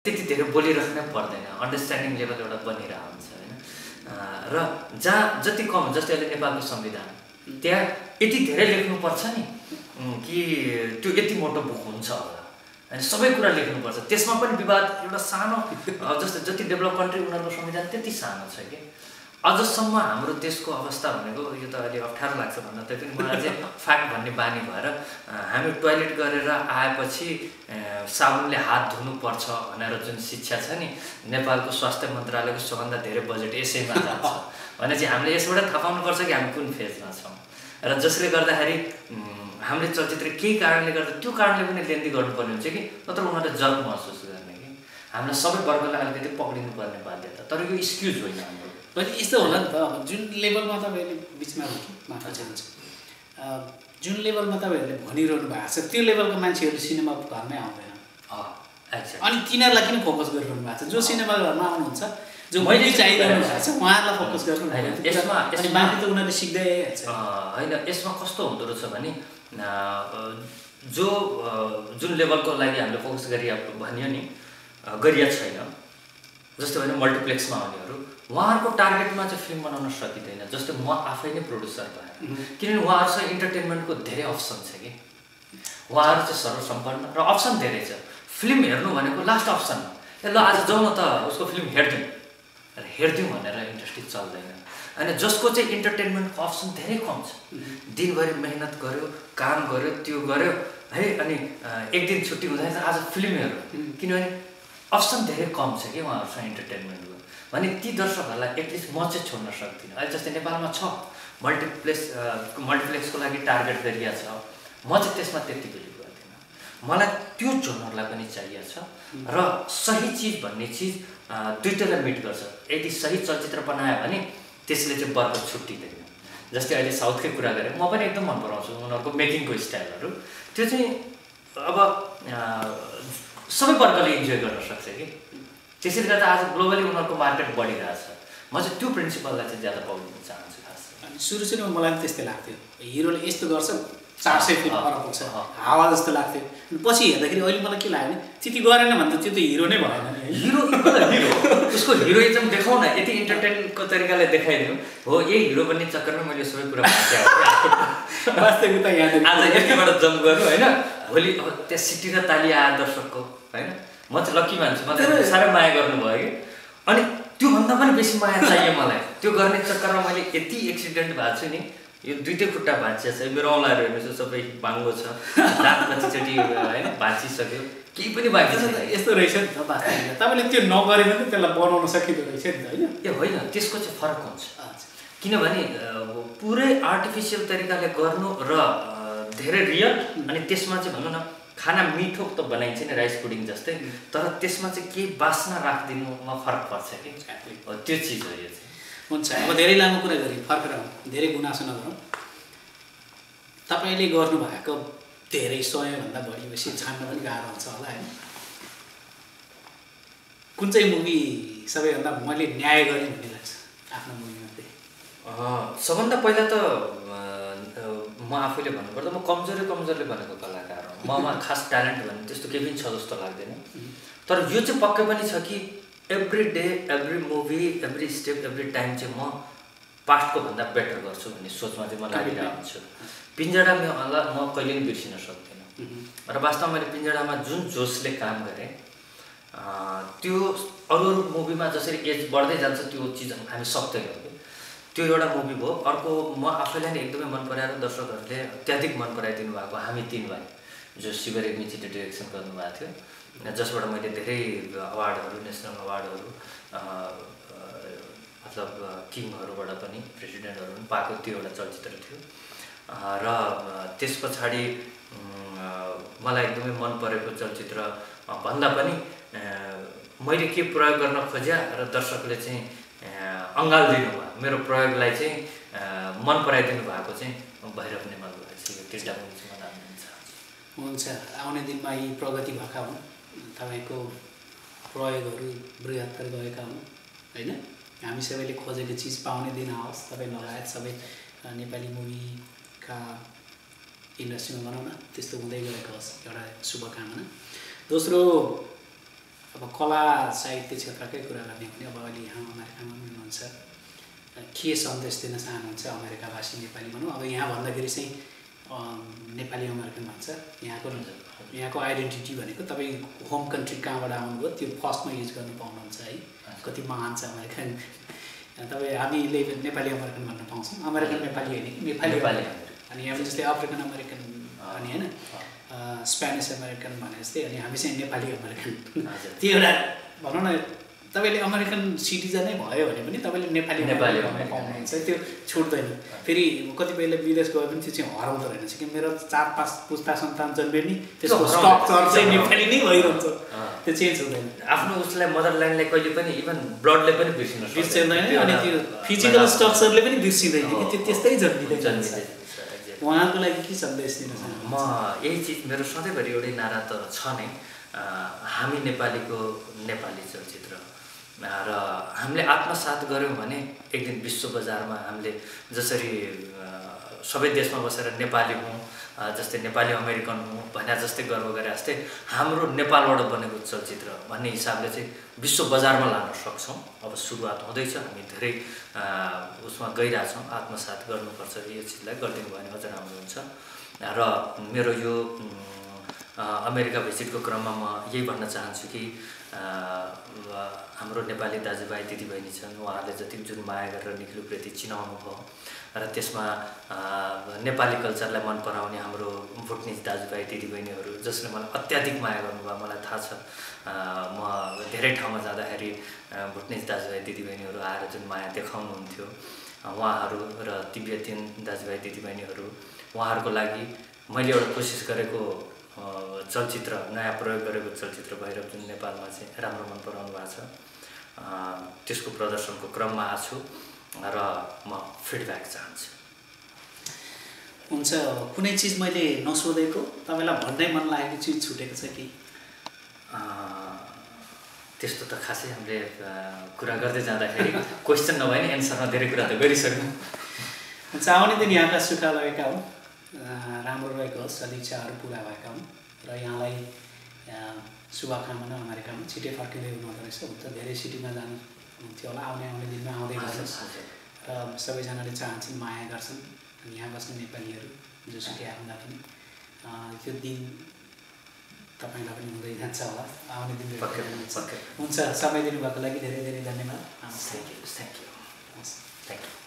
त्यति धेरै बोलिराख्नै पर्दैन, अन्डरस्ट्यान्डिङ लेभल एउटा बनिरहेको हुन्छ होइन। र जहाँ जति कम, जस्तै अहिले नेपालको संविधान, त्यहाँ यति धेरै लेख्नुपर्छ नि कि त्यो यति मोटो बुक हुन्छ होला होइन, सबै कुरा लेख्नुपर्छ। त्यसमा पनि विवाद एउटा सानो, जस्तै जति डेभलप कन्ट्री उनीहरूको संविधान त्यति सानो छ कि अझसम्म हाम्रो देशको अवस्था भनेको, यो त अहिले अप्ठ्यारो लाग्छ भन्न, तै पनि मलाई चाहिँ फ्याक्ट भन्ने बानी भएर हामी टोयलेट गरेर आएपछि साबुनले हात धुनुपर्छ भनेर जुन शिक्षा छ नि, नेपालको स्वास्थ्य मन्त्रालयको सबभन्दा धेरै बजेट यसैमा जान्छ भने चाहिँ हामीले यसबाट थाहा पाउनुपर्छ कि हामी कुन फेजमा छौँ। र जसले गर्दाखेरि हामीले चलचित्र केही कारणले गर्दा त्यो कारणले पनि लेन्दी गर्नुपर्ने हुन्छ कि नत्र उनीहरूले जग महसुस गर्ने कि हामीलाई सबै वर्गलाई अलिकति पक्रिनु पर्ने बाध्यता, तर यो एक्सक्युज होइन हाम्रो। पनि यस्तो होला नि त, अब जुन लेभलमा तपाईँहरूले बिचमा मात्र हुन्छ, जुन लेभलमा तपाईँहरूले भनिरहनु भएको छ त्यो लेभलको मान्छेहरू सिनेमा घरमै आउँदैन। अनि तिनीहरूलाई किन फोकस गरिरहनु भएको छ? जो सिनेमा घरमा आउनुहुन्छ, जो मैले चाहिरहनु भएको छ उहाँहरूलाई फोकस गर्नु होइन। यसमा बाँकी त उनीहरूले सिक्दै होइन। यसमा कस्तो हुँदो रहेछ भने जुन लेभलको लागि हामीले फोकस भनियो नि गरिया छैन, जस्तो भने मल्टिप्लेक्समा आउनेहरू, उहाँहरूको टार्गेटमा चाहिँ फिल्म बनाउन सकिँदैन। जस्तै म आफै नै प्रोड्युसर भएँ, किनभने उहाँहरूसँग इन्टरटेनमेन्टको धेरै अप्सन छ कि उहाँहरू चाहिँ सर्वसम्पन्न र अप्सन धेरै छ। फिल्म हेर्नु भनेको लास्ट अप्सन हो, ल आज जाउँ न त उसको फिल्म हेरिदिउँ भनेर इन्डस्ट्री चल्दैन। होइन, जसको चाहिँ इन्टरटेनमेन्टको अप्सन धेरै कम छ, दिनभरि मेहनत गर्यो, काम गर्यो, त्यो गर्यो है, अनि एक दिन छुट्टी हुँदैन आज फिल्म हेर्यो, किनभने अप्सन धेरै कम छ कि उहाँहरूसँग इन्टरटेनमेन्टको। भने ती दर्शकहरूलाई एटलिस्ट म चाहिँ छोड्न सक्दिनँ। अहिले जस्तै नेपालमा छ मल्टिप्लेक्सको लागि टार्गेट गरिया छ, म चाहिँ त्यसमा त्यति बिलिभ गर्दिनँ। मलाई त्यो जोनरलाई पनि चाहिएको छ र सही चिज भन्ने चिज दुईटैलाई मिट गर्छ। यदि सही चलचित्र बनायो भने त्यसले चाहिँ वर्ग छुट्टिँदैन। जस्तै अहिले साउथकै कुरा गरेँ, म पनि एकदम मन पराउँछु उनीहरूको मेकिङको स्टाइलहरू, त्यो चाहिँ अब सबै वर्गले इन्जोय गर्न सक्छ कि त्यसैले गर्दा आज ग्लोबली उनीहरूको मार्केट बढिरहेछ। म चाहिँ त्यो प्रिन्सिपललाई चाहिँ ज्यादा पाउन चाहन्छु खास। अनि सुरुमा मलाई पनि त्यस्तै लाग्थ्यो, हिरोले यस्तो गर्छ 400 फिट पर पुग्छ हावा जस्तो लाग्थ्यो। पछि हेर्दाखेरि अहिले मलाई के लाग्यो भने त्यति गरेन भने त त्यो त हिरो नै भएन नि। हिरो उसको हिरोइजम देखाउँ न, यति इन्टरटेनको तरिकाले देखाइदिउँ हो, यही हिरो बन्ने चक्करमा मैले सबै कुरा वास्तविकता यहाँ आज यतिबाट जम्प गर्नु होइन, भोलि त्यहाँ सिटी र ताली आयो दर्शकको होइन। म चाहिँ लक्की मान्छु, मलाई साह्रै माया गर्नुभयो कि, अनि त्योभन्दा पनि बेसी माया चाहियो मलाई। त्यो गर्ने चक्करमा मैले यति एक्सिडेन्ट भएको छु नि, यो दुईटै खुट्टा भाँचिया छ, मेरो औँलाहरू हेर्नुहोस् सबै बाङ्गो छ, दाँत कतिचोटि होइन भाँचिसक्यो, केही पनि बाँकी छैन। यस्तो रहेछ नि त वास्तवमा, तपाईँले त्यो नगरेर पनि त्यसलाई बनाउन सकिँदो रहेछ नि त होइन। ए होइन, त्यसको चाहिँ फरक हुन्छ, किनभने पुरै आर्टिफिसियल तरिकाले गर्नु र धेरै रियल, अनि त्यसमा चाहिँ भनौँ न खाना मिठो त बनाइन्छ नि राइस पुडिङ जस्तै, तर त्यसमा चाहिँ केही बास्ना राखिदिनुमा फरक पर्छ कि, त्यो चिज हो यो चाहिँ। हुन्छ, अब धेरै लामो कुरा गरेँ, फर्केर धेरै गुनासो नगरौँ। तपाईँले गर्नुभएको धेरै 100भन्दा बढी बेसी छान्न पनि गाह्रो हुन्छ होला होइन। कुन चाहिँ मुभी सबैभन्दा मैले न्याय गरेँ भन्ने लाग्छ आफ्नो मुभीमा? सबभन्दा पहिला त म आफैले भन्नुपर्दा म कमजोरले बनेको कलाकार हो। ममा खास ट्यालेन्ट भन्ने त्यस्तो केही पनि छ जस्तो लाग्दैन, तर यो चाहिँ पक्कै पनि छ कि every day every movie every step every time चाहिँ म पास्टको भन्दा बेटर गर्छु भन्ने सोचमा चाहिँ म लागिरहेको हुन्छु। पिन्जडामा म कहिले पनि बिर्सिन सक्दिनँ र वास्तवमा मैले पिन्जडामा जुन जोसले काम गरेँ त्यो अरू मुभीमा जसरी एज बढ्दै जान्छ त्यो चिज हामी सक्दैनौँ। त्यो एउटा मुभी भयो। अर्को म आफैलाई नै एकदमै मन पराएर दर्शकहरूले अत्याधिक मन पराइदिनु भएको हामी 3 भाइ, जो शिव रेग्मीजीले डिरेक्सन गर्नुभएको थियो, जसबाट मैले धेरै अवार्डहरू, नेसनल अवार्डहरू, मतलब किङहरूबाट पनि प्रेसिडेन्टहरू पनि पाएको त्यो एउटा चलचित्र थियो। र त्यस पछाडि मलाई एकदमै मन परेको चलचित्र भन्दा पनि मैले के प्रयोग गर्न खोज्या र दर्शकले चाहिँ अँगालिदिनु भयो, मेरो प्रयोगलाई चाहिँ मन पराइदिनु भएको चाहिँ भैरव नेमाल भएको छ। यो तिनवटा मुभी चाहिँ मलाई हुन्छ। आउने दिनमा यी प्रगति भएका हुन्, तपाईँको प्रयोगहरू बृहत्तर गएका हुन् होइन। हामी सबैले खोजेको चिज पाउने दिन आओस्, तपाईँ लगायत सबै नेपाली मुभीका इन्डस्ट्रीमा भनौँ न त्यस्तो हुँदै गएको होस्, एउटा शुभकामना। दोस्रो, अब कला साहित्य क्षेत्रकै कुरा गर्ने हो भने अब अहिले यहाँ अमेरिकामा हुनुहुन्छ के सन्देश दिन चाहनुहुन्छ अमेरिकावासी नेपाली भनौँ अब यहाँ भन्दाखेरि चाहिँ नेपाली अमेरिकन भन्छ यहाँको आइडेन्टिटी भनेको तपाईँ होम कन्ट्री कहाँबाट आउनुभयो त्यो फर्स्टमा युज गर्नु पाउनुहुन्छ है कति महान छ अमेरिकन तपाईँ हामीले नेपाली अमेरिकन भन्न पाउँछौँ अमेरिकन नेपाली होइन कि नेपाली अनि यहाँ जस्तै अफ्रिकन अमेरिकन अनि होइन स्पेनिस अमेरिकन भने जस्तै अनि हामी चाहिँ नेपाली अमेरिकन त्यो एउटा भनौँ न तपाईँले अमेरिकन सिटिजनै भयो भने पनि तपाईँले नेपाली भन्न पाउनुहुन्छ त्यो छुट्दैन फेरि कतिपयले विदेश गयो भने त्यो चाहिँ हराउँदो रहेछ कि मेरो 4-5 पुस्ता सन्तान जन्मे नि त्यसको स्ट्रक्चर चाहिँ नेपाली नै भइरहन्छ त्यो चेन्ज हुँदैन आफ्नो उसलाई मदरल्यान्डलाई कहिले पनि इभन ब्लडले पनि बिर्सिँदैन अनि त्यो फिजिकल स्ट्रक्चरले पनि बिर्सिँदैन कि त्यो त्यस्तै जन्मिँदै उहाँको लागि के सन्देश दिन चाहनुहुन्छ म यही चिज मेरो सधैँभरि एउटै नारा त छ नै हामी नेपालीको नेपाली चलचित्र र हामीले आत्मसात गऱ्यौँ भने एक दिन विश्व बजारमा हामीले जसरी सबै देशमा बसेर नेपाली हौँ जस्तै नेपाली अमेरिकन हौँ भने जस्तै गर्व गरे जस्तै हाम्रो नेपालबाट बनेको चलचित्र भन्ने हिसाबले चाहिँ विश्व बजारमा लान सक्छौँ अब सुरुवात हुँदैछ हामी धेरै उसमा गइरहेछौँ आत्मसात गर्नुपर्छ यो चिजलाई गरिदिनु भयो भने अझ राम्रो हुन्छ र मेरो यो अमेरिका भिजिटको क्रममा म यही भन्न चाहन्छु कि हाम्रो नेपाली दाजुभाइ दिदीबहिनी छन् उहाँहरूले जति जुन माया गरेर निक्लुप्रति चिनाउनु भयो र त्यसमा नेपाली कल्चरलाई मन पराउने हाम्रो भुटनिज दाजुभाइ दिदीबहिनीहरू जसले मलाई अत्याधिक माया गर्नुभयो मलाई थाहा छ म धेरै ठाउँमा जाँदाखेरि भुटनिज दाजुभाइ दिदीबहिनीहरू आएर जुन माया देखाउनुहुन्थ्यो उहाँहरू र तिब्बतीयन दाजुभाइ दिदीबहिनीहरू उहाँहरूको लागि मैले एउटा कोसिस गरेको चलचित्र नयाँ प्रयोग गरेको चलचित्र भैरव जुन नेपालमा चाहिँ राम्रो मन पराउनु भएको छ त्यसको प्रदर्शनको क्रममा आएको छु र म फिडब्याक चाहन्छु हुन्छ कुनै चिज मैले नसोधेको तपाईँलाई भन्नै मन लागेको चिज छुटेको छ कि त्यस्तो त खासै हामीले कुरा गर्दै जाँदाखेरि क्वेसन नभए नि एन्सरमा धेरै कुरा त गरिसक्यौँ हुन्छ आउने दिन यहाँका सुख लगेका हुन् राम्रो रहेको होस् सदिच्छाहरू पुरा भएका हुन् र यहाँलाई शुभकामना अमेरिकामा छिटै फर्किँदै हुनुहुँदो रहेछ हुन्छ धेरै सिटीमा जानुहुन्थ्यो होला आउने दिनमा आउँदै गर्नुहोस् र सबैजनाले चाहन्छन् माया गर्छन् यहाँ बस्ने नेपालीहरू जोसुकै आउँदा पनि त्यो दिन तपाईँलाई पनि हुँदै जान्छ होला आउने दिन हुन्छ समय दिनुभएको लागि धेरै धेरै धन्यवाद थ्याङ्क यू